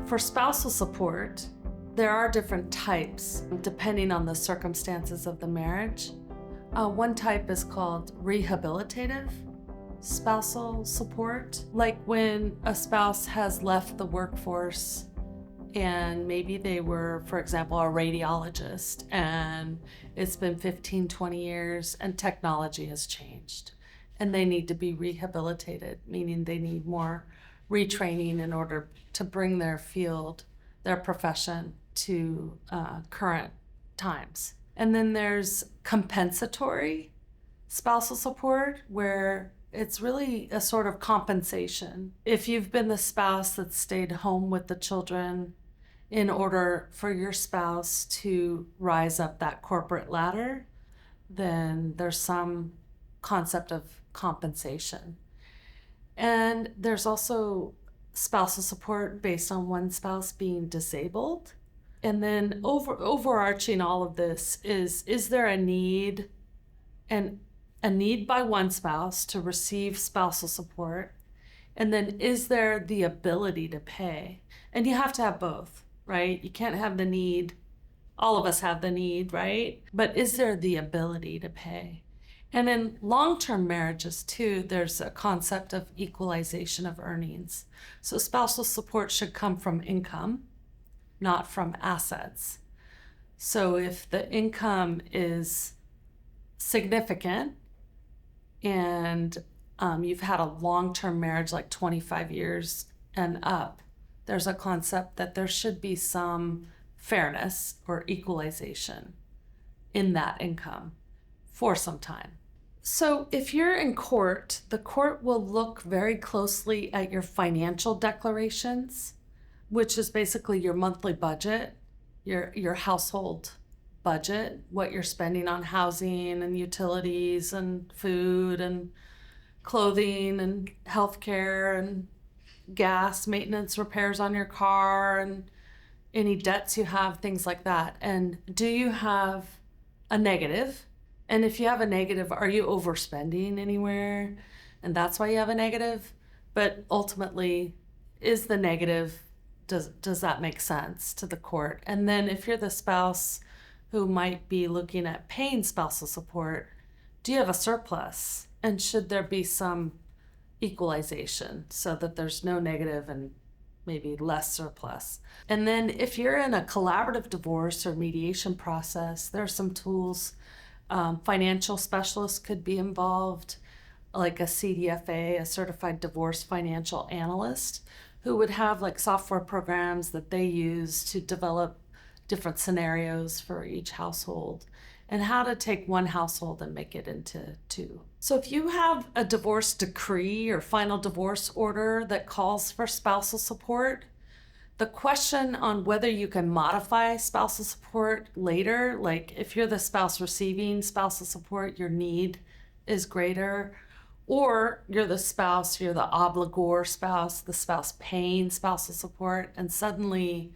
For spousal support, there are different types depending on the circumstances of the marriage. One type is called rehabilitative spousal support, like when a spouse has left the workforce and maybe they were, for example, a radiologist, and it's been 15, 20 years and technology has changed and they need to be rehabilitated, meaning they need more retraining in order to bring their field, their profession to current times. And then there's compensatory spousal support, where it's really a sort of compensation. If you've been the spouse that stayed home with the children in order for your spouse to rise up that corporate ladder, then there's some concept of compensation. And there's also spousal support based on one spouse being disabled. And then overarching all of this is there a need, and a need by one spouse to receive spousal support? And then is there the ability to pay? And you have to have both, right? You can't have the need. All of us have the need, right? But is there the ability to pay? And in long-term marriages too, there's a concept of equalization of earnings. So spousal support should come from income, not from assets. So if the income is significant and you've had a long-term marriage, like 25 years and up, there's a concept that there should be some fairness or equalization in that income for some time. So if you're in court, the court will look very closely at your financial declarations, which is basically your monthly budget, your household budget, what you're spending on housing and utilities and food and clothing and healthcare and gas, maintenance, repairs on your car, and any debts you have, things like that. And do you have a negative? And if you have a negative, are you overspending anywhere? And that's why you have a negative. But ultimately, is the negative, does that make sense to the court? And then if you're the spouse who might be looking at paying spousal support, do you have a surplus? And should there be some equalization so that there's no negative and maybe less surplus? And then if you're in a collaborative divorce or mediation process, there are some tools. Financial specialists could be involved, like a CDFA, a certified divorce financial analyst, who would have like software programs that they use to develop different scenarios for each household and how to take one household and make it into two. So if you have a divorce decree or final divorce order that calls for spousal support, the question on whether you can modify spousal support later, like if you're the spouse receiving spousal support, your need is greater, or you're the spouse, you're the obligor spouse, the spouse paying spousal support, and suddenly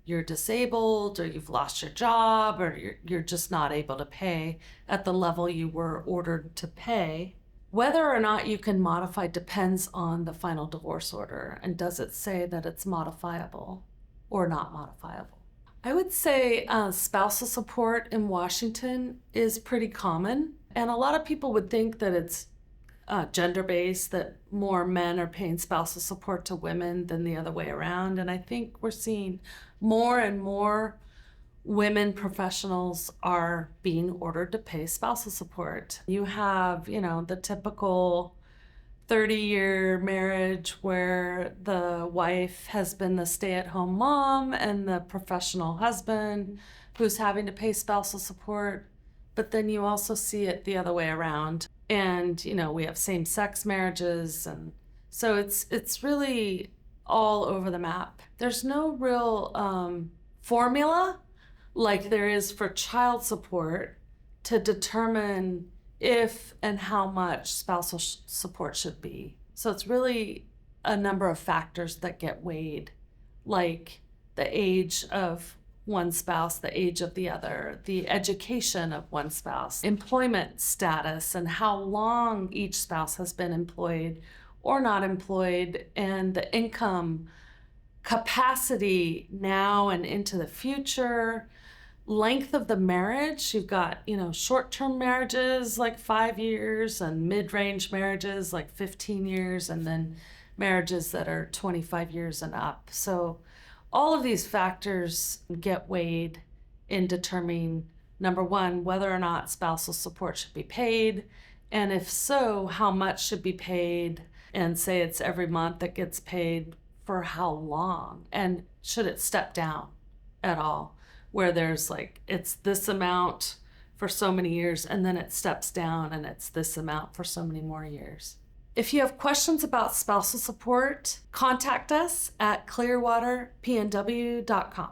you're disabled or you've lost your job or you're just not able to pay at the level you were ordered to pay. Whether or not you can modify depends on the final divorce order, and does it say that it's modifiable or not modifiable? I would say spousal support in Washington is pretty common, and a lot of people would think that it's gender-based, that more men are paying spousal support to women than the other way around. And I think we're seeing more and more women professionals are being ordered to pay spousal support. You have, the typical 30-year marriage where the wife has been the stay-at-home mom and the professional husband who's having to pay spousal support. But then you also see it the other way around. And, we have same-sex marriages. And so it's really all over the map. There's no real formula like there is for child support to determine if and how much spousal support should be. So it's really a number of factors that get weighed, like the age of one spouse, the age of the other, the education of one spouse, employment status, and how long each spouse has been employed or not employed, and the income capacity now and into the future, length of the marriage. You've got, short-term marriages like 5 years, and mid-range marriages like 15 years, and then marriages that are 25 years and up. So all of these factors get weighed in determining, number one, whether or not spousal support should be paid, and if so, how much should be paid, and say it's every month that gets paid, for how long, and should it step down at all, where there's like, it's this amount for so many years, and then it steps down and it's this amount for so many more years. If you have questions about spousal support, contact us at clearwaterpnw.com.